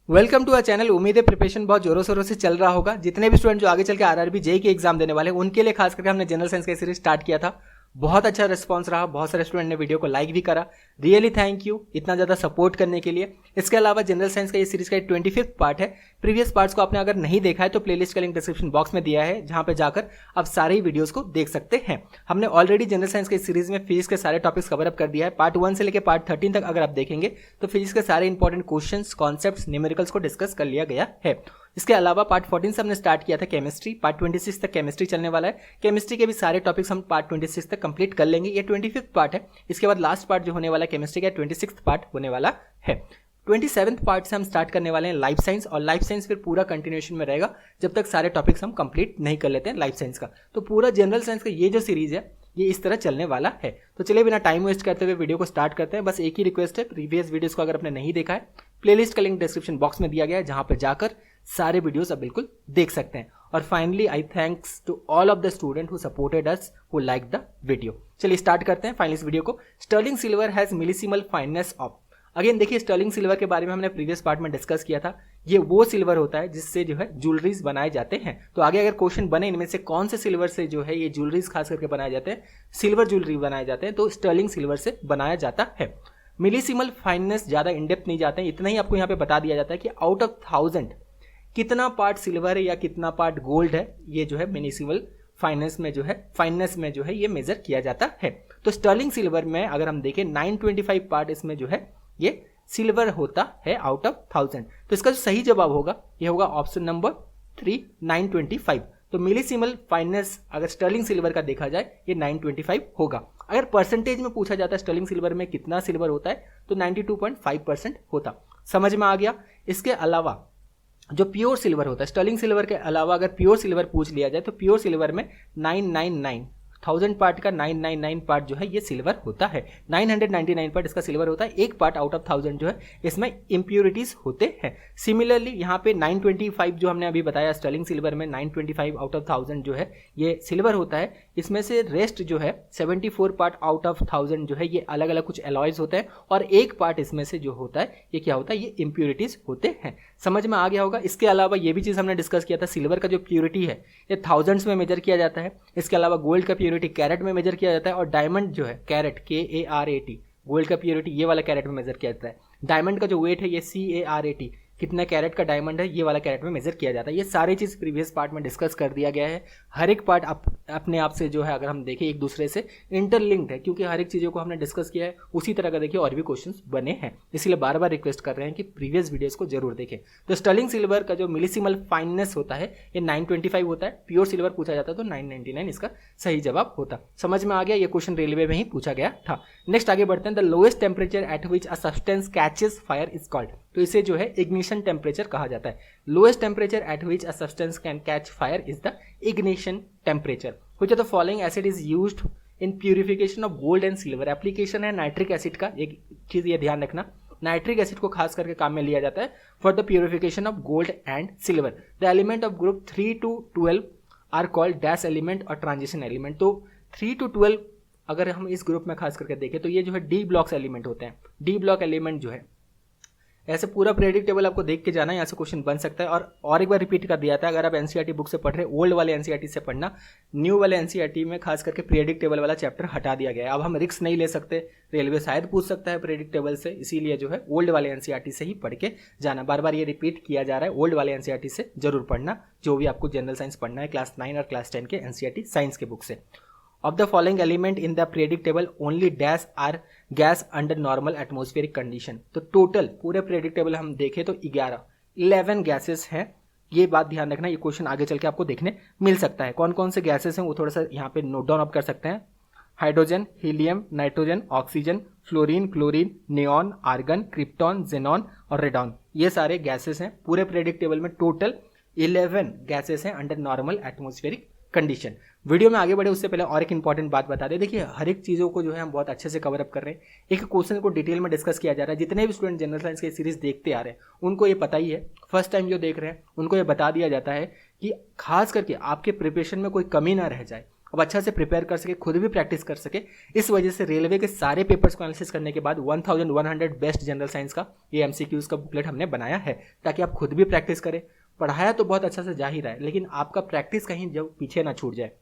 Welcome to our channel. उम्मीद है preparation बहुत जोरों शोरों से चल रहा होगा। जितने भी स्टूडेंट जो आगे चल के आरआरबी जेईई के एग्जाम देने वाले हैं उनके लिए खास करके हमने जनरल साइंस का सीरीज स्टार्ट किया था। बहुत अच्छा रिस्पांस रहा, बहुत सारे स्टूडेंट ने वीडियो को लाइक भी करा। रियली थैंक यू इतना ज़्यादा सपोर्ट करने के लिए। इसके अलावा जनरल साइंस का ये सीरीज का 25th पार्ट है। प्रीवियस पार्ट्स को आपने अगर नहीं देखा है तो प्लेलिस्ट का लिंक डिस्क्रिप्शन बॉक्स में दिया है, जहां पे जाकर आप सारे ही वीडियोस को देख सकते हैं। हमने ऑलरेडी जनरल साइंस के सीरीज में फिजिक्स के सारे टॉपिक्स कवर अप कर दिया है। पार्ट 1 से लेकर पार्ट 13 तक अगर आप देखेंगे तो फिजिक्स के सारे इंपॉर्टेंट क्वेश्चंस, कॉन्सेप्ट्स, न्यूमेरिकल्स को डिस्कस कर लिया गया है। इसके अलावा पार्ट 14 से हमने स्टार्ट किया था केमिस्ट्री। पार्ट 26 तक केमिस्ट्री चलने वाला है। केमिस्ट्री के भी सारे टॉपिक्स हम पार्ट 26 तक कंप्लीट कर लेंगे। ये 25th पार्ट है। इसके बाद लास्ट पार्ट जो होने वाला है केमिस्ट्री का 26th पार्ट होने वाला है। 27th पार्ट से हम स्टार्ट करने वाले हैं लाइफ साइंस, और लाइफ साइंस फिर पूरा कंटिन्यूएशन में रहेगा जब तक सारे टॉपिक्स हम कंप्लीट नहीं कर लेते हैं लाइफ साइंस का। तो पूरा जनरल साइंस का ये जो सीरीज है ये इस तरह चलने वाला है। तो चलिए बिना टाइम वेस्ट करते हुए वीडियो को स्टार्ट करते हैं। बस एक ही रिक्वेस्ट है, प्रीवियस वीडियोस को अगर आपने नहीं देखा है प्लेलिस्ट का लिंक डिस्क्रिप्शन बॉक्स में दिया गया है, जहां पर जाकर सारे वीडियोस आप बिल्कुल देख सकते हैं। और finally I thanks to all of the student who supported us, who like the video. चलिए स्टार्ट करते हैं फाइनली इस वीडियो को। Sterling silver has millesimal fineness of. Again देखिए, स्टर्लिंग सिल्वर के बारे में हमने प्रीवियस पार्ट में डिस्कस किया था। ये वो सिल्वर होता है जिससे जो है ज्वेलरीज बनाए जाते हैं। तो आगे अगर क्वेश्चन बने इनमें से कौन से सिल्वर से जो है ये ज्वेलरीज खास करके बनाए जाते हैं, सिल्वर ज्वेलरी बनाए जाते हैं, तो स्टर्लिंग सिल्वर से बनाया जाता है। मिलीसिमल फाइननेस ज़्यादा इनडेप्थ नहीं जाते हैं, इतना ही आपको यहाँ पे बता दिया जाता है कि आउट ऑफ 1000 कितना पार्ट सिल्वर है या कितना पार्ट गोल्ड है, ये जो है मिलीसिमल फाइननेस में जो है ये मेजर किया जाता है। तो स्टर्लिंग सिल्वर में अगर हम देखें 925 पार्ट इसमें जो है ये सिल्वर होता है आउट ऑफ 1000। तो इसका जो सही जवाब होगा ये होगा ऑप्शन नंबर 3, 925। तो मिलीसिमल फाइननेस अगर स्टर्लिंग सिल्वर का देखा जाए ये 925 होगा। अगर परसेंटेज में पूछा जाता है स्टर्लिंग सिल्वर में कितना सिल्वर होता है तो 92.5% होता। समझ में आ गया। इसके अलावा जो प्योर सिल्वर होता है, स्टर्लिंग सिल्वर के अलावा अगर प्योर सिल्वर पूछ लिया जाए तो प्योर सिल्वर में 999 पार्ट का 999 पार्ट जो है ये सिल्वर होता है। 999 पार्ट इसका सिल्वर होता है। एक पार्ट आउट ऑफ 1000 जो है इसमें इम्प्योरिटीज होते हैं। सिमिलरली यहाँ पे 925 जो हमने अभी बताया स्टर्लिंग सिल्वर में 925 आउट ऑफ 1000 जो है ये सिल्वर होता है। इसमें से रेस्ट जो है 74 पार्ट आउट ऑफ 1000 जो है ये अलग अलग कुछ एलॉयज होते हैं, और एक पार्ट इसमें से जो होता है ये क्या होता है, ये इम्प्योरिटीज होते हैं। समझ में आ गया होगा। इसके अलावा ये भी चीज़ हमने डिस्कस किया था, सिल्वर का जो प्योरिटी है ये थाउजेंड्स में मेजर किया जाता है। इसके अलावा गोल्ड का प्योरिटी कैरेट में मेजर किया जाता है, और डायमंड जो है कैरेट KARAT, गोल्ड का प्योरिटी ये वाला कैरेट में मेजर किया जाता है। डायमंड का जो वेट है ये CARAT, कितना कैरेट का डायमंड है ये वाला कैरेट में मेजर किया जाता है। ये सारी चीज़ प्रीवियस पार्ट में डिस्कस कर दिया गया है। हर एक पार्ट अपने आप से जो है अगर हम देखें एक दूसरे से इंटरलिंक्ड है, क्योंकि हर एक चीज़ों को हमने डिस्कस किया है। उसी तरह का देखिए और भी क्वेश्चंस बने हैं, इसलिए बार बार रिक्वेस्ट कर रहे हैं कि प्रीवियस वीडियोस को जरूर देखें। तो स्टर्लिंग सिल्वर का जो मिलीसिमल फाइननेस होता है ये 925 होता है। प्योर सिल्वर पूछा जाता है तो 999 इसका सही जवाब होता। समझ में आ गया। ये क्वेश्चन रेलवे में ही पूछा गया था। नेक्स्ट आगे बढ़ते हैं। The lowest temperature at which a substance catches fire is called. तो इसे जो है इग्निशन टेम्परेचर कहा जाता है। Lowest temperature at which a substance can catch fire is the ignition temperature. Which of the following acid is used in purification of gold and silver. Application है nitric acid का। एक चीज ये ध्यान रखना, नाइट्रिक एसिड को खास करके काम में लिया जाता है for the purification of gold and silver. The element of group 3 to 12 are called dash element और ट्रांजिशन एलिमेंट। तो 3 to 12 अगर हम इस ग्रुप में खास करके देखें तो ये जो है डी ब्लॉक्स एलिमेंट होते हैं। डी ब्लॉक एलिमेंट जो है, ऐसे पूरा पीरियडिक टेबल आपको देख के जाना है, यहाँ से क्वेश्चन बन सकता है। और एक बार रिपीट कर दिया था, अगर आप एनसीईआरटी बुक से पढ़ रहे हैं ओल्ड वाले एनसीईआरटी से पढ़ना, न्यू वाले एनसीईआरटी में खास करके पीरियडिक टेबल वाला चैप्टर हटा दिया गया है। अब हम रिस्क नहीं ले सकते, रेलवे शायद पूछ सकता है पीरियडिक टेबल से, इसीलिए जो है ओल्ड वाले एनसीईआरटी से ही पढ़ के जाना। बार बार ये रिपीट किया जा रहा है, ओल्ड वाले एनसीईआरटी से जरूर पढ़ना, जो भी आपको जनरल साइंस पढ़ना है क्लास 9 और क्लास 10 के एनसीईआरटी साइंस के बुक से। Of the following element in the periodic table only dash are gas under normal atmospheric condition। तो टोटल पूरे periodic table हम देखें तो 11 गैसेस हैं। ये बात ध्यान रखना, ये क्वेश्चन आगे चल के आपको देखने मिल सकता है। कौन कौन से गैसेस हैं वो थोड़ा सा यहाँ पे नोट डाउन आप कर सकते हैं। Hydrogen, helium, nitrogen, oxygen, fluorine, chlorine, neon, argon, krypton, xenon और रेडॉन, ये सारे गैसेस हैं। पूरे periodic table में टोटल 11 गैसेस हैं under normal atmospheric condition. Video में आगे बढ़े उससे पहले और एक इंपॉर्टेंट बात बता दें। देखिए हर एक चीज़ों को जो है हम बहुत अच्छे से कवर अप कर रहे हैं, एक क्वेश्चन को डिटेल में डिस्कस किया जा रहा है। जितने भी स्टूडेंट जनरल साइंस की सीरीज देखते आ रहे हैं उनको ये पता ही है, फर्स्ट टाइम जो देख रहे हैं उनको ये बता दिया जाता है कि खास करके आपके प्रिपरेशन में कोई कमी ना रह जाए। अब अच्छा से प्रिपेयर कर सके, खुद भी प्रैक्टिस कर सके। इस वजह से रेलवे के सारे पेपर्स को एनालिसिस करने के बाद 1100 बेस्ट जनरल साइंस का ये एमसीक्यूज का बुकलेट हमने बनाया है, ताकि आप खुद भी प्रैक्टिस करें। पढ़ाया तो बहुत अच्छा से जा ही रहा है, लेकिन आपका प्रैक्टिस कहीं जब पीछे ना छूट जाए,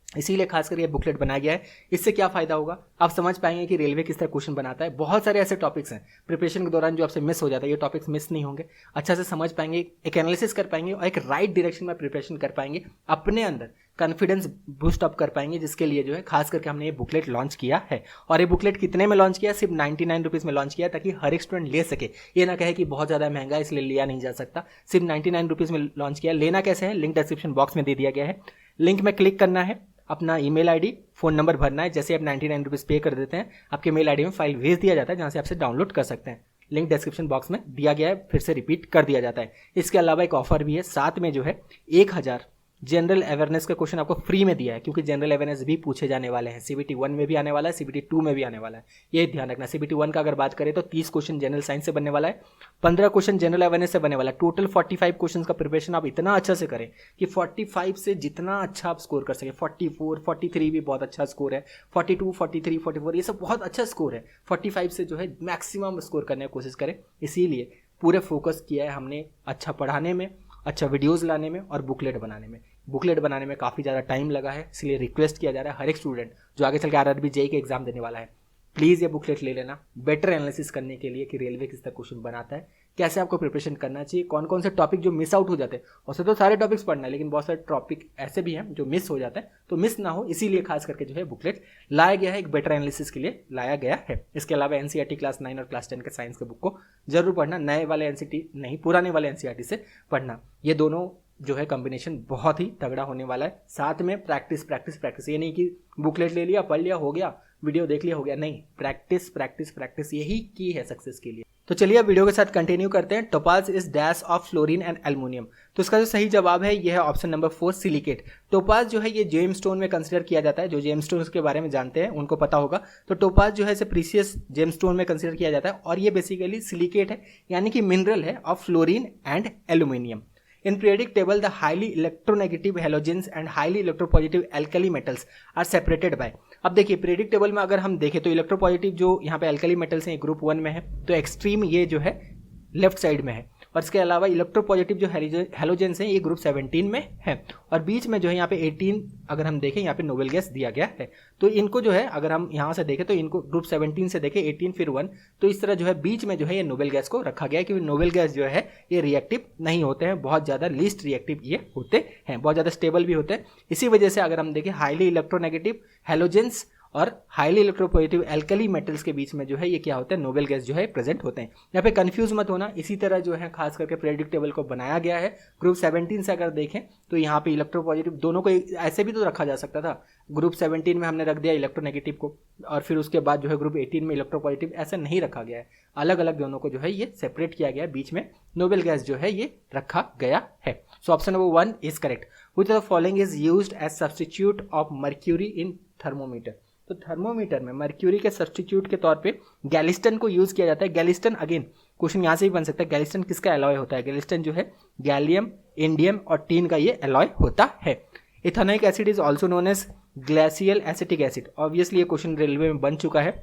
इसीलिए खासकर ये बुकलेट बनाया गया है। इससे क्या फायदा होगा, आप समझ पाएंगे कि रेलवे किस तरह क्वेश्चन बनाता है। बहुत सारे ऐसे टॉपिक्स हैं प्रिपरेशन के दौरान जो आपसे मिस हो जाता है, ये टॉपिक्स मिस नहीं होंगे, अच्छा से समझ पाएंगे, एक एनालिसिस कर पाएंगे और एक राइट डायरेक्शन में प्रिपरेशन कर पाएंगे, अपने अंदर कॉन्फिडेंस बूस्ट अप कर पाएंगे, जिसके लिए जो है खास करके हमने ये बुकलेट लॉन्च किया है। और ये बुकलेट कितने में लॉन्च किया, सिर्फ 99 रुपीज़ में लॉन्च किया, ताकि हर एक स्टूडेंट ले सके। ये ना कहे कि बहुत ज़्यादा महंगा इसलिए लिया नहीं जा सकता, सिर्फ 99 रुपीज़ में लॉन्च किया। लेना कैसे है, लिंक डिस्क्रिप्शन बॉक्स में दे दिया गया है। लिंक में क्लिक करना है, अपना ईमेल आईडी, फ़ोन नंबर भरना है। जैसे आप 99 रुपीज़ पे कर देते हैं, आपके मेल आईडी में फाइल भेज दिया जाता है, जहाँ से आपसे डाउनलोड कर सकते हैं। लिंक डिस्क्रिप्शन बॉक्स में दिया गया है, फिर से रिपीट कर दिया जाता है। इसके अलावा एक ऑफर भी है, साथ में जो है 1000 जनरल अवेयरनेस का क्वेश्चन आपको फ्री में दिया है, क्योंकि जनरल अवेयरनेस भी पूछे जाने वाले हैं। CBT 1 में भी आने वाला है, CBT 2 में भी आने वाला है, ये ध्यान रखना। CBT 1 का अगर बात करें तो 30 क्वेश्चन जनरल साइंस से बनने वाला है, 15 क्वेश्चन जनरल अवेयरनेस से बनने वाला है। टोटल 45 क्वेश्चन का प्रिपरेशन आप इतना अच्छा से करें कि 45 से जितना अच्छा आप स्कोर कर सकें। 44, 43 भी बहुत अच्छा स्कोर है, 42, 43, 44 ये सब बहुत अच्छा स्कोर है। 45 से जो है मैक्सिमम स्कोर करने की कोशिश करें। इसीलिए पूरे फोकस किया है हमने अच्छा पढ़ाने में, अच्छा वीडियोज़ लाने में और बुकलेट बनाने में। बुकलेट बनाने में काफ़ी ज़्यादा टाइम लगा है, इसलिए रिक्वेस्ट किया जा रहा है हर एक स्टूडेंट जो आगे चल के RRB JEE के एग्जाम देने वाला है, प्लीज़ ये बुकलेट ले लेना, बेटर एनालिसिस करने के लिए कि रेलवे किस तरह क्वेश्चन बनाता है, कैसे आपको प्रिपरेशन करना चाहिए, कौन कौन से टॉपिक जो मिस आउट हो जाते हैं। वैसे तो सारे टॉपिक्स पढ़ना है, लेकिन बहुत सारे टॉपिक ऐसे भी हैं जो मिस हो जाते हैं, तो मिस ना हो इसीलिए खास करके जो है बुकलेट लाया गया है, एक बेटर एनालिसिस के लिए लाया गया है। इसके अलावा NCERT क्लास 9 और क्लास 10 के साइंस के बुक को जरूर पढ़ना, नए वाले NCERT नहीं, पुराने वाले NCERT से पढ़ना। ये दोनों जो है कॉम्बिनेशन बहुत ही तगड़ा होने वाला है। साथ में प्रैक्टिस प्रैक्टिस प्रैक्टिस, ये नहीं कि बुकलेट ले लिया, पढ़ लिया, हो गया, वीडियो देख लिया, हो गया, नहीं, प्रैक्टिस प्रैक्टिस प्रैक्टिस, यही की है सक्सेस के लिए। तो चलिए अब वीडियो के साथ कंटिन्यू करते हैं। Topaz is dash of fluorine and aluminium, तो इसका जो सही जवाब है यह है ऑप्शन नंबर 4 सिलिकेट। टोपाज जो है ये जेम स्टोन में कंसिडर किया जाता है, जो जेम स्टोन के बारे में जानते हैं उनको पता होगा। तो टोपाज जो है इसे प्रीसियस जेम स्टोन में कंसिडर किया जाता है, और ये बेसिकली सिलिकेट है, यानी कि मिनरल है of fluorine and aluminium. In periodic table, the highly electronegative halogens and highly electropositive alkali metals are separated by। अब देखिए पीरियडिक टेबल में अगर हम देखें तो इलेक्ट्रोपॉजिटिव जो यहाँ पे अल्कली मेटल्स हैं ग्रुप 1 में है, तो एक्सट्रीम ये जो है लेफ्ट साइड में है, और इसके अलावा इलेक्ट्रोपॉजिटिव जो हेलोजेंस हैं ये ग्रुप 17 में है, और बीच में जो है यहाँ पे 18 अगर हम देखें यहाँ पे नोबेल गैस दिया गया है। तो इनको जो है अगर हम यहाँ से देखें तो इनको ग्रुप 17 से देखें 18 फिर 1, तो इस तरह जो है बीच में जो है ये नोबेल गैस को रखा गया है, क्योंकि नोबेल गैस जो है ये रिएक्टिव नहीं होते हैं, बहुत ज़्यादा लीस्ट रिएक्टिव ये होते हैं, बहुत ज़्यादा स्टेबल भी होते हैं। इसी वजह से अगर हम देखें हाईली इलेक्ट्रोनेगेटिव हेलोजेंस और हाईली इलेक्ट्रोपॉजिटिव एल्कली मेटल्स के बीच में जो है ये क्या होता है, नोबेल गैस जो है प्रेजेंट होते हैं। यहाँ पे कंफ्यूज मत होना, इसी तरह जो है खास करके पीरियडिक टेबल को बनाया गया है। ग्रुप 17 से अगर देखें तो यहाँ पे इलेक्ट्रोपॉजिटिव दोनों को ऐसे भी तो रखा जा सकता था, ग्रुप 17 में हमने रख दिया इलेक्ट्रोनेगेटिव को, और फिर उसके बाद जो है ग्रुप 18 में इलेक्ट्रोपॉजिटिव, ऐसा नहीं रखा गया है, अलग अलग दोनों को जो है ये सेपरेट किया गया है, बीच में नोबेल गैस जो है ये रखा गया है। So option number 1 is correct. Which of the following is used as substitute of mercury in thermometer. तो थर्मोमीटर में मर्क्यूरी के सब्स्टिट्यूट के तौर पे गैलिस्टन को यूज किया जाता है। गैलिस्टन अगेन क्वेश्चन यहाँ से ही बन सकता है, गैलिस्टन किसका एलॉय होता है। गैलिस्टन जो है गैलियम, इंडियम और टीन का ये एलॉय होता है। Ethanoic acid is also known as glacial acetic acid. Obviously ये क्वेश्चन रेलवे में बन चुका है,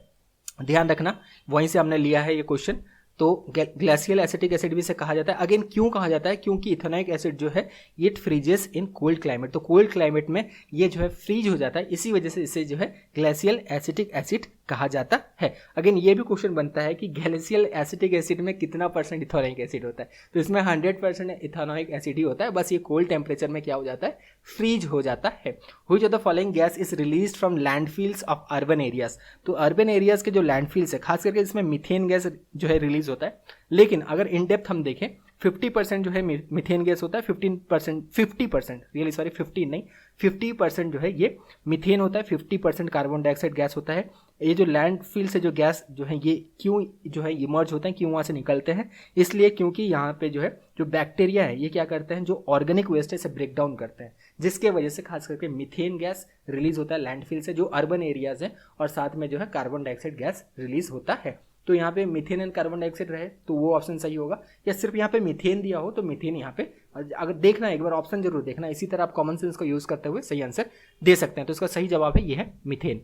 ध्यान रखना, वहीं से हमने लिया है ये क्वेश्चन। तो ग्लेशियल एसिटिक एसिड भी से कहा जाता है। अगेन क्यों कहा जाता है, क्योंकि इथेनोइक एसिड जो है it freezes in cold climate, तो कोल्ड क्लाइमेट में ये जो है फ्रीज हो जाता है, इसी वजह से इसे जो है ग्लेशियल एसिटिक एसिड कहा जाता है। अगेन ये भी क्वेश्चन बनता है कि ग्लेशियल एसिटिक एसिड में कितना परसेंट इथेनोइक एसिड होता है, तो इसमें 100% इथेनोइक एसिड ही होता है, बस ये कोल्ड टेम्परेचर में क्या हो जाता है, फ्रीज हो जाता है। Which of the following gas is released from landfills of urban areas. तो अर्बन एरियाज के जो लैंडफिल्स है खास करके इसमें मीथेन गैस जो है रिलीज होता है, लेकिन अगर इन डेप्थ हम देखें 50% जो है मीथेन गैस होता है, 50% रियली सॉरी 15 नहीं 50% जो है ये मीथेन होता है, 50% कार्बन डाइऑक्साइड गैस होता है। ये जो लैंडफिल से जो गैस जो है ये क्यों जो है इमर्ज होते हैं, क्यों वहाँ से निकलते हैं, इसलिए क्योंकि यहाँ पे जो है जो बैक्टीरिया है ये क्या करते हैं, जो ऑर्गेनिक वेस्ट है इसे ब्रेक डाउन करते हैं, जिसके वजह से खास करके मीथेन गैस रिलीज होता है लैंडफिल से जो अर्बन एरियाज है, और साथ में जो है कार्बन डाइऑक्साइड गैस रिलीज होता है। तो यहाँ पे मीथेन एंड कार्बन डाइऑक्साइड रहे तो वो ऑप्शन सही होगा, या सिर्फ यहाँ पे मीथेन दिया हो तो मीथेन यहाँ पे अगर देखना एक बार ऑप्शन जरूर देखना, इसी तरह आप कॉमन सेंस को यूज करते हुए सही आंसर दे सकते हैं। तो इसका सही जवाब है ये है methane.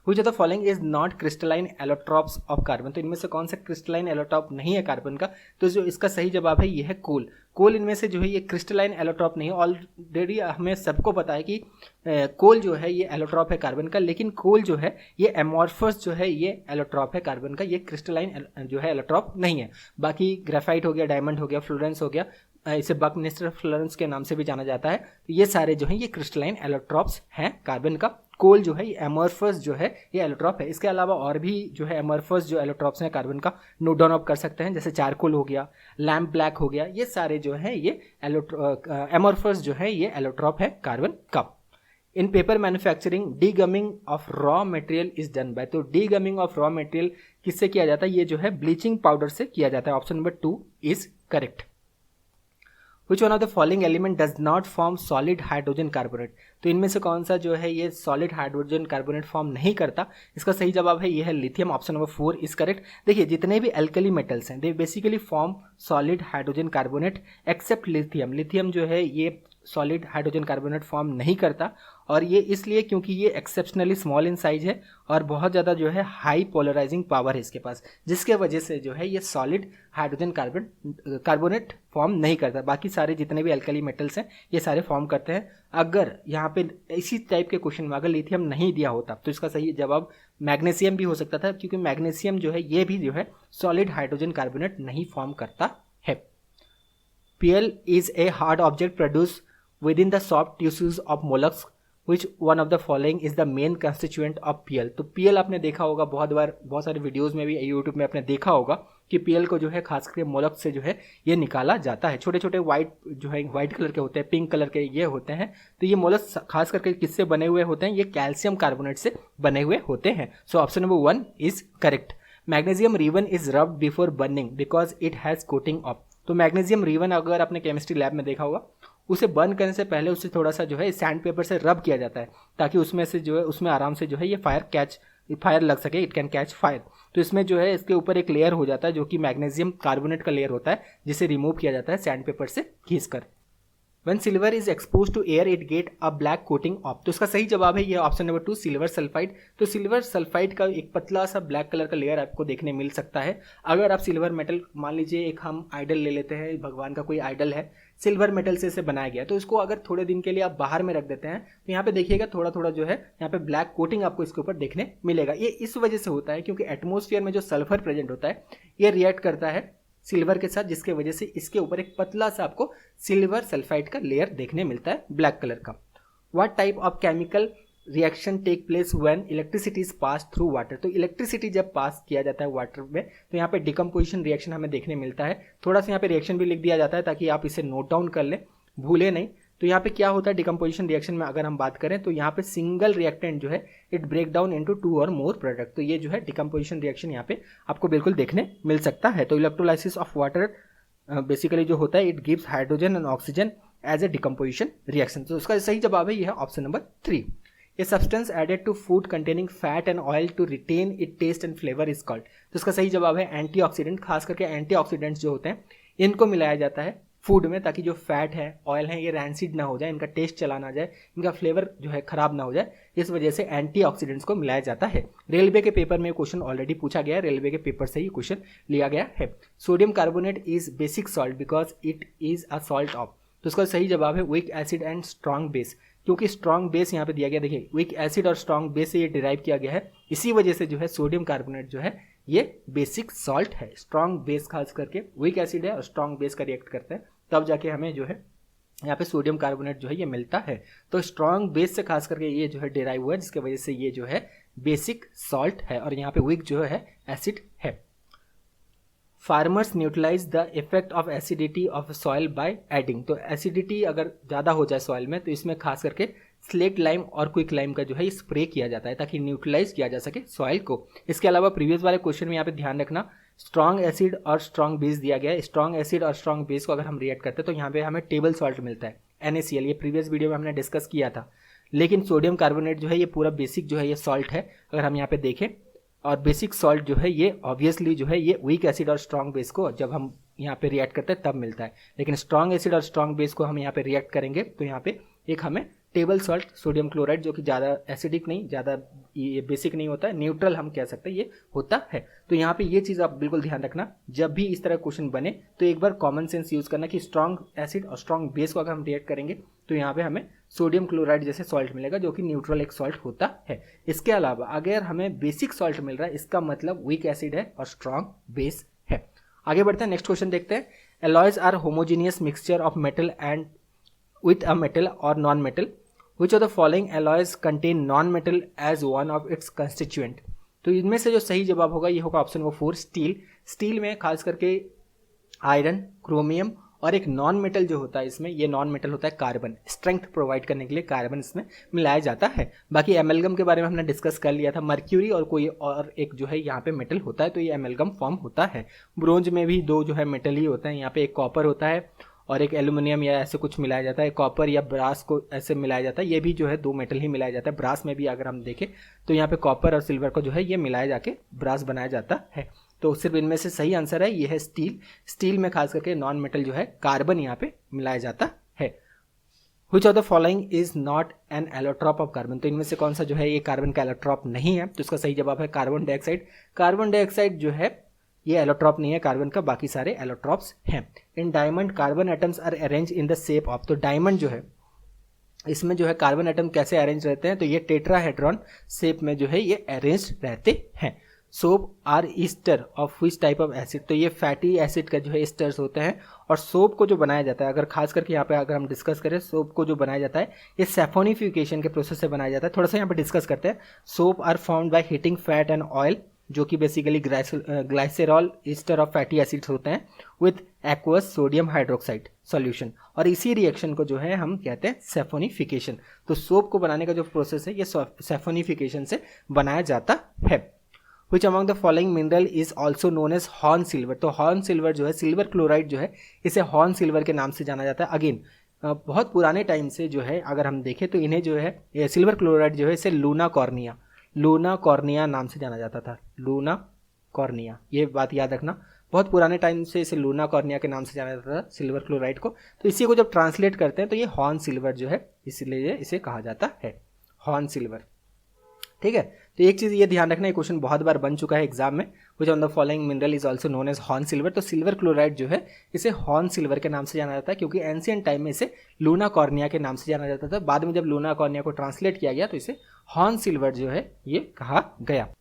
Which of the following is not crystalline allotropes of carbon? तो इनमें से कौन सा क्रिस्टलाइन एलोट्रॉप नहीं है कार्बन का? तो जो इसका सही जवाब है ये है कोल। कोल इनमें से जो है ये क्रिस्टलाइन एलोट्रॉप नहीं है। ऑलरेडी हमें सबको पता है कि कोल जो है ये एलोट्रॉप है कार्बन का, लेकिन कोल जो है ये एमॉर्फस जो है ये एलोट्रॉप है कार्बन का, ये क्रिस्टलाइन जो है एलोट्रॉप नहीं है। बाकी ग्रेफाइट हो गया, डायमंड हो गया, फ्लोरेंस हो गया, इसे बकमिस्टर फ्लोरेंस के नाम से भी जाना जाता है। तो ये सारे जो हैं ये क्रिस्टलाइन एलोट्रॉप्स हैं कार्बन का। कोल जो है ये एमॉर्फस जो है ये एलोट्रॉप है। इसके अलावा और भी जो है एमॉर्फस जो एलोट्रॉप्स हैं कार्बन का नोट डाउन आप कर सकते हैं, जैसे चारकोल हो गया, लैम्प ब्लैक हो गया, ये सारे जो है ये एमॉर्फस जो है ये एलोट्रॉप है कार्बन का। इन paper manufacturing degumming of raw material is done by, तो डीगमिंग ऑफ रॉ मटेरियल किससे किया जाता है? ये जो है ब्लीचिंग पाउडर से किया जाता है। Option number 2 is correct. Which one of the following element does not form solid hydrogen carbonate? तो इनमें से कौन सा जो है ये solid hydrogen carbonate फॉर्म नहीं करता? इसका सही जवाब है ये है lithium. Option number 4 is correct. देखिए जितने भी अल्कली मेटल्स हैं they basically form solid hydrogen carbonate except lithium. Lithium जो है ये सॉलिड हाइड्रोजन कार्बोनेट फॉर्म नहीं करता, और ये इसलिए क्योंकि ये एक्सेप्शनली स्मॉल इन साइज है और बहुत ज़्यादा जो है हाई पोलराइजिंग पावर है इसके पास, जिसके वजह से जो है ये सॉलिड हाइड्रोजन कार्बोनेट फॉर्म नहीं करता। बाकी सारे जितने भी अल्कली मेटल्स हैं ये सारे फॉर्म करते हैं। अगर यहाँ पे इसी टाइप के क्वेश्चन में अगर लिथियम नहीं दिया होता तो इसका सही जवाब मैग्नीशियम भी हो सकता था, क्योंकि मैग्नीशियम जो है ये भी जो है सॉलिड हाइड्रोजन कार्बोनेट नहीं फॉर्म करता है। PL is a hard object produce within the soft tissues of mollusks, which one of the following is the main constituent of PL? तो PL आपने देखा होगा बहुत बार, बहुत सारे वीडियोस में भी, यूट्यूब में आपने देखा होगा कि PL को जो है खास करके मोलस्क से जो है ये निकाला जाता है। छोटे छोटे वाइट जो है वाइट कलर के होते हैं, पिंक कलर के ये होते हैं। तो ये मोलस्क खास करके किससे बने हुए होते हैं? ये कैल्शियम कार्बोनेट से बने हुए होते हैं। सो option number 1 is correct. Magnesium ribbon is rubbed before burning because it has coating of, तो मैग्नीशियम रिबन अगर आपने केमिस्ट्री लैब में देखा होगा, उसे बर्न करने से पहले उसे थोड़ा सा जो है सैंड पेपर से रब किया जाता है, ताकि उसमें से जो है उसमें आराम से जो है ये फायर लग सके, इट कैन कैच फायर। तो इसमें जो है इसके ऊपर एक लेयर हो जाता है जो कि मैग्नीशियम कार्बोनेट का लेयर होता है, जिसे रिमूव किया जाता है सैंड पेपर से खींचकर। When silver is exposed to air, it get a black coating of, तो इसका सही जवाब है ये ऑप्शन नंबर 2 सिल्वर सल्फाइड। तो सिल्वर सल्फाइड का एक पतला सा ब्लैक कलर का लेयर आपको देखने मिल सकता है। अगर आप सिल्वर मेटल, मान लीजिए एक हम आइडल ले लेते हैं, भगवान का कोई आइडल है, सिल्वर मेटल से इसे बनाया गया, तो इसको अगर थोड़े दिन के लिए आप बाहर में रख देते हैं तो यहाँ पे देखिएगा थोड़ा थोड़ा जो है यहाँ पे ब्लैक कोटिंग आपको इसके ऊपर देखने मिलेगा। ये इस वजह से होता है क्योंकि एटमोस्फियर में जो सल्फर प्रेजेंट होता है ये रिएक्ट करता है सिल्वर के साथ, जिसके वजह से इसके ऊपर एक पतला सा आपको सिल्वर सल्फाइड का लेयर देखने मिलता है ब्लैक कलर का। What type of chemical reaction take place when electricity is pass through water, तो इलेक्ट्रिसिटी जब पास किया जाता है वाटर में तो यहाँ पे डिकम्पोजिशन रिएक्शन हमें देखने मिलता है। थोड़ा सा यहाँ पे रिएक्शन भी लिख दिया जाता है ताकि आप इसे नोट डाउन कर लें, भूले नहीं। तो यहाँ पे क्या होता है डिकम्पोजिशन रिएक्शन में अगर हम बात करें तो यहाँ पे सिंगल रिएक्टेंट जो है इट ब्रेक डाउन इनटू 2 और मोर प्रोडक्ट, तो ये जो है डिकम्पोजिशन रिएक्शन यहाँ पे आपको बिल्कुल देखने मिल सकता है। तो इलेक्ट्रोलाइसिस ऑफ वाटर बेसिकली जो होता है it gives hydrogen and oxygen as a decomposition reaction. तो उसका सही जवाब है यह option number 3। A substance added to food containing fat and oil to retain it taste and flavour is called, तो इसका सही जवाब है एंटीऑक्सीडेंट। खास करके एंटीऑक्सीडेंट्स जो होते हैं इनको मिलाया जाता है फूड में ताकि जो फैट है, ऑयल है, ये रैंसिड ना हो जाए, इनका टेस्ट चला ना जाए, इनका फ्लेवर जो है खराब ना हो जाए, इस वजह से एंटीऑक्सीडेंट्स को मिलाया जाता है। रेलवे के पेपर में क्वेश्चन ऑलरेडी पूछा गया है, रेलवे के पेपर से ही क्वेश्चन लिया गया है। Sodium carbonate is basic salt because it is a salt of, तो इसका सही जवाब है weak acid and strong base, क्योंकि स्ट्रॉन्ग बेस यहाँ पे दिया गया, देखिए वीक एसिड और स्ट्रॉन्ग बेस से ये डिराइव किया गया है, इसी वजह से जो है सोडियम कार्बोनेट जो है ये बेसिक सॉल्ट है। स्ट्रॉन्ग बेस खास करके वीक एसिड है और स्ट्रॉन्ग बेस का रिएक्ट करते हैं तब जाके हमें जो है यहाँ पे सोडियम कार्बोनेट जो है ये मिलता है। तो स्ट्रॉन्ग बेस से खास करके ये जो है डिराइव हुआ है, जिसकी वजह से ये जो है बेसिक सॉल्ट है और यहाँ पे वीक जो है एसिड है। Farmers neutralise the effect of acidity of soil by adding, तो एसिडिटी अगर ज़्यादा हो जाए सॉइल में तो इसमें खास करके स्लेट लाइम और क्विक लाइम का जो है स्प्रे किया जाता है ताकि न्यूट्रलाइज किया जा सके सॉइल को। इसके अलावा प्रीवियस वाले क्वेश्चन में यहाँ पे ध्यान रखना स्ट्रॉन्ग एसिड और स्ट्रॉन्ग बेस दिया गया है। स्ट्रॉन्ग एसिड और स्ट्रॉन्ग बेस को अगर हम रिएक्ट करते हैं तो यहाँ पे हमें टेबल सॉल्ट मिलता है NaCl, ये प्रीवियस वीडियो में हमने डिस्कस किया था। लेकिन सोडियम कार्बोनेट जो है ये पूरा बेसिक जो है ये सॉल्ट है अगर हम यहाँ पे देखें, और बेसिक सॉल्ट जो है ये ऑब्वियसली जो है ये वीक एसिड और स्ट्रॉन्ग बेस को जब हम यहाँ पे रिएक्ट करते हैं तब मिलता है। लेकिन स्ट्रॉन्ग एसिड और स्ट्रॉन्ग बेस को हम यहाँ पे रिएक्ट करेंगे तो यहाँ पे एक हमें टेबल सॉल्ट सोडियम क्लोराइड, जो कि ज़्यादा एसिडिक नहीं, ज़्यादा ये बेसिक नहीं होता है, न्यूट्रल हम कह सकते हैं ये होता है। तो यहाँ पे ये चीज़ आप बिल्कुल ध्यान रखना, जब भी इस तरह क्वेश्चन बने तो एक बार कॉमन सेंस यूज़ करना कि स्ट्रॉन्ग एसिड और स्ट्रॉन्ग बेस को अगर हम रिएक्ट करेंगे तो यहाँ पे हमें सोडियम क्लोराइड जैसे सॉल्ट मिलेगा, जो कि न्यूट्रल एक सॉल्ट होता है। इसके अलावा अगर हमें बेसिक सॉल्ट मिल रहा है, इसका मतलब वीक एसिड है और स्ट्रॉन्ग बेस है। आगे बढ़ते हैं, नेक्स्ट क्वेश्चन देखते हैं। Alloys are homogeneous mixture of metal and with a metal और non metal, which of the following alloys contain non-metal as one of its constituent। तो इनमें से जो सही जवाब होगा ये होगा ऑप्शन नंबर 4 स्टील। स्टील में खास करके आयरन, क्रोमियम और एक नॉन मेटल जो होता है इसमें, ये नॉन मेटल होता है कार्बन। स्ट्रेंथ प्रोवाइड करने के लिए कार्बन इसमें मिलाया जाता है। बाकी एमेलगम के बारे में हमने डिस्कस कर लिया था, मर्क्यूरी और कोई और एक जो है यहाँ पे मेटल होता है तो ये एमेलगम फॉर्म होता है। ब्रोंज में भी दो जो है मेटल ही होता है, यहाँ पे एक कॉपर होता है और एक एल्यूमिनियम या ऐसे कुछ मिलाया जाता है, कॉपर या ब्रास को ऐसे मिलाया जाता है, ये भी जो है दो मेटल ही मिलाया जाता है। ब्रास में भी अगर हम देखें तो यहाँ पे कॉपर और सिल्वर को जो है ये मिलाया जाके ब्रास बनाया जाता है। तो सिर्फ इनमें से सही आंसर है ये है स्टील। स्टील में खास करके नॉन मेटल जो है कार्बन यहाँ पे मिलाया जाता है। Which of the following is not an allotrope of carbon? तो इनमें से कौन सा जो है ये कार्बन का एलोट्रॉप नहीं है, तो इसका सही जवाब है कार्बन डाइऑक्साइड। कार्बन डाइऑक्साइड जो है ये एलोट्रॉप नहीं है कार्बन का, बाकी सारे एलोट्रॉप्स हैं। In diamond carbon atoms are arrange in the shape of, तो डायमंड जो है इसमें जो है कार्बन एटम कैसे अरेंज रहते हैं, तो ये टेट्राहेड्रॉन शेप में जो है ये अरेंज रहते हैं। Soap are ester of which type of acid, तो ये फैटी एसिड का जो है ईस्टर्स होते हैं। और सोप को जो बनाया जाता है, अगर खास करके यहाँ पे अगर हम डिस्कस करें सोप को जो बनाया जाता है ये सैफोनिफिकेशन के प्रोसेस से बनाया जाता है। थोड़ा सा यहाँ पे डिस्कस करते हैं। Soap are formed by heating fat and oil, जो कि basically glycerol ester of fatty acids होते हैं with aqueous sodium hydroxide solution, और इसी रिएक्शन को जो है हम कहते हैं सैफोनिफिकेशन। तो सोप को बनाने का जो प्रोसेस है ये सैफोनिफिकेशन से बनाया जाता है। Which among the following mineral is also known as horn silver, तो हॉर्न सिल्वर जो है, सिल्वर क्लोराइड जो है, इसे हॉर्न सिल्वर के नाम से जाना जाता है। अगेन बहुत पुराने टाइम से जो है अगर हम देखें तो इन्हें जो है सिल्वर क्लोराइड जो है इसे लूना कॉर्निया नाम से जाना जाता था। लूना कॉर्निया, ये बात याद रखना, बहुत पुराने टाइम से इसे लूना कॉर्निया के नाम से जाना जाता था सिल्वर क्लोराइड को। तो इसी को जब ट्रांसलेट करते हैं तो ये हॉर्न सिल्वर जो है, इसलिए इसे कहा जाता है हॉर्न सिल्वर। ठीक है, तो एक चीज़ ये ध्यान रखना, ये क्वेश्चन बहुत बार बन चुका है एग्जाम में। Which on the following mineral is also known as horn silver, तो सिल्वर क्लोराइड जो है इसे हॉर्न सिल्वर के नाम से जाना जाता है, क्योंकि एंशिएंट टाइम में इसे लूना कॉर्निया के नाम से जाना जाता था। बाद में जब लूना कॉर्निया को ट्रांसलेट किया गया तो इसे हॉर्न सिल्वर जो है ये कहा गया।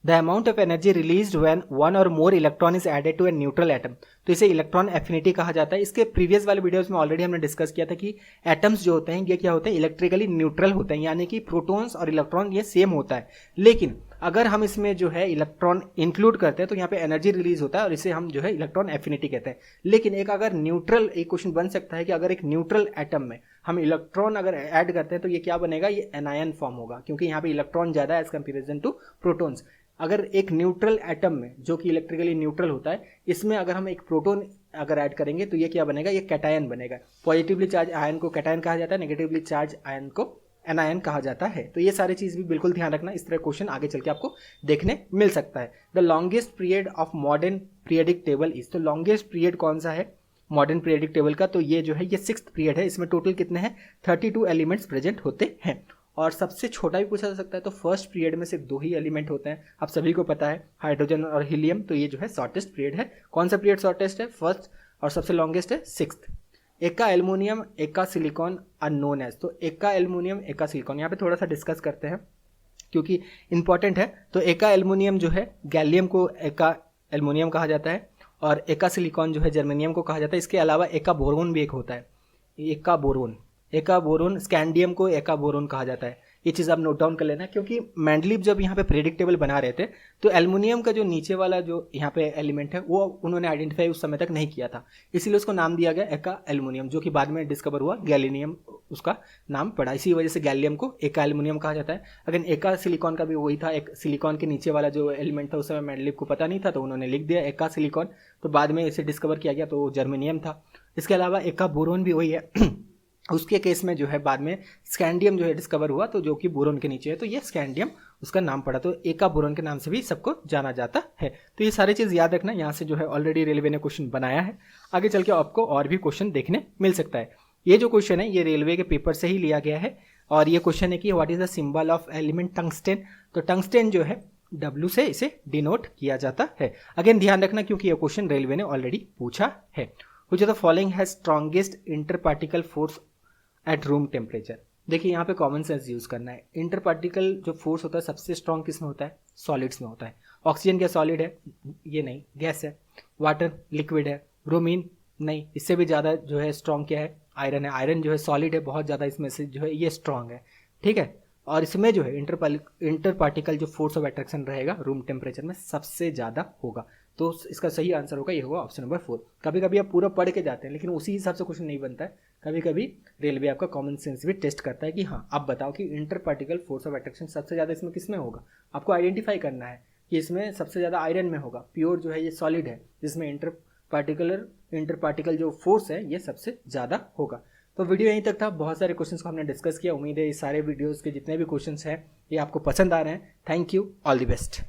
The amount of energy released when one or more electron is added to a neutral atom, तो इसे इलेक्ट्रॉन एफिनिटी कहा जाता है। इसके प्रीवियस वाले वीडियोस में ऑलरेडी हमने डिस्कस किया था कि एटम्स जो होते हैं ये क्या होते हैं, इलेक्ट्रिकली न्यूट्रल होते हैं, यानी कि प्रोटॉन्स और इलेक्ट्रॉन ये सेम होता है। लेकिन अगर हम इसमें जो है इलेक्ट्रॉन इंक्लूड करते हैं तो यहाँ पे एनर्जी रिलीज होता है और इसे हम जो है इलेक्ट्रॉन एफिनिटी कहते हैं। लेकिन एक अगर न्यूट्रल, एक क्वेश्चन बन सकता है कि अगर एक न्यूट्रल एटम में हम इलेक्ट्रॉन अगर ऐड करते हैं तो ये क्या बनेगा, ये एनायन फॉर्म होगा, क्योंकि यहाँ पे इलेक्ट्रॉन ज़्यादा है एज कंपेरिजन टू प्रोटॉन्स। अगर एक न्यूट्रल एटम में जो कि इलेक्ट्रिकली न्यूट्रल होता है, इसमें अगर हम एक प्रोटॉन अगर ऐड करेंगे तो ये क्या बनेगा, ये कैटायन बनेगा। पॉजिटिवली चार्ज आयन को कैटायन कहा जाता है, नेगेटिवली चार्ज आयन को एनायन कहा जाता है। तो ये सारी चीज़ भी बिल्कुल ध्यान रखना, इस तरह क्वेश्चन आगे चल के आपको देखने मिल सकता है। The longest period of modern periodic table is, तो लॉन्गेस्ट पीरियड कौन सा है मॉडर्न पीरियडिक टेबल का, तो ये जो है ये 6th पीरियड है। इसमें टोटल कितने हैं, 32 एलिमेंट्स प्रेजेंट होते हैं। और सबसे छोटा भी पूछा जा सकता है, तो फर्स्ट पीरियड में सिर्फ 2 ही एलिमेंट होते हैं, आप सभी को पता है, हाइड्रोजन और हीलियम। तो ये जो है शॉर्टेस्ट पीरियड है। कौन सा पीरियड शॉर्टेस्ट है, फर्स्ट, और सबसे लॉन्गेस्ट है 6th। एका एल्युमिनियम एका सिलिकॉन अननोन एज, तो एका एल्युमिनियम एका सिलिकॉन, यहाँ पे थोड़ा सा डिस्कस करते हैं क्योंकि इंपॉर्टेंट है। तो एका एल्युमिनियम जो है गैलियम को एका एल्युमिनियम कहा जाता है, और एका सिलिकॉन जो है जर्मेनियम को कहा जाता है। इसके अलावा एका बोरोन भी एक होता है, एका बोरोन स्कैंडियम को एका बोरोन कहा जाता है। ये चीज़ आप नोट डाउन कर लेना, क्योंकि मैंडलीव जब यहाँ पे प्रेडिक्ट टेबल बना रहे थे तो एल्युमिनियम का जो नीचे वाला जो यहाँ पे एलिमेंट है वो उन्होंने आइडेंटिफाई उस समय तक नहीं किया था, इसीलिए उसको नाम दिया गया एका एल्युमिनियम, जो कि बाद में डिस्कवर हुआ गैलिनियम, उसका नाम पड़ा। इसी वजह से गैलियम को एका एल्युमिनियम कहा जाता है। अगर एका सिलिकॉन का भी वही था, एक सिलिकॉन के नीचे वाला जो एलिमेंट था उस समय मैंडलीव को पता नहीं था तो उन्होंने लिख दिया एका सिलिकॉन, तो बाद में इसे डिस्कवर किया गया तो जर्मेनियम था। इसके अलावा एका बोरोन भी वही है उसके केस में जो है बाद में स्कैंडियम जो है डिस्कवर हुआ, तो जो कि बोरोन के नीचे है, तो ये स्कैंडियम उसका नाम पड़ा, तो एका बोरोन के नाम से भी सबको जाना जाता है। तो ये सारी चीज़ याद रखना, यहाँ से जो है ऑलरेडी रेलवे ने क्वेश्चन बनाया है, आगे चल के आपको और भी क्वेश्चन देखने मिल सकता है। ये जो क्वेश्चन है ये रेलवे के पेपर से ही लिया गया है, और ये क्वेश्चन है कि what is the symbol of element टंगस्टेन। तो टंगस्टेन जो है W से इसे डिनोट किया जाता है। अगेन ध्यान रखना क्योंकि ये क्वेश्चन रेलवे ने ऑलरेडी पूछा है। Which of the following has strongest inter particle force at room temperature. देखिए यहाँ पे कॉमन सेंस यूज करना है। इंटर पार्टिकल जो फोर्स होता है सबसे स्ट्रॉन्ग किस में होता है? सॉलिड्स में होता है। ऑक्सीजन क्या सॉलिड है? ये नहीं, गैस है। वाटर लिक्विड है। ब्रोमीन नहीं, इससे भी ज़्यादा जो है स्ट्रॉन्ग क्या है? आयरन है। आयरन जो है सॉलिड है, बहुत ज़्यादा इसमें से जो है ये स्ट्रॉन्ग है, ठीक है। और इसमें जो है इंटर पार्टिकल जो फोर्स ऑफ अट्रैक्शन रहेगा रूम टेम्परेचर में सबसे ज़्यादा होगा। तो इसका सही आंसर होगा, ये होगा ऑप्शन नंबर 4। कभी कभी आप पूरा पढ़ के जाते हैं लेकिन उसी हिसाब से क्वेश्चन नहीं बनता है। कभी कभी रेलवे आपका कॉमन सेंस भी टेस्ट करता है कि हाँ आप बताओ कि inter particle force of attraction सबसे ज़्यादा इसमें किस में होगा। आपको आइडेंटिफाई करना है कि इसमें सबसे ज़्यादा आयरन में होगा। प्योर जो है ये सॉलिड है, जिसमें इंटर पार्टिकल जो फोर्स है ये सबसे ज़्यादा होगा। तो वीडियो यहीं तक था। बहुत सारे क्वेश्चंस को हमने डिस्कस किया। उम्मीद है ये सारे वीडियोस के जितने भी क्वेश्चंस हैं ये आपको पसंद आ रहे हैं। Thank you, all the best.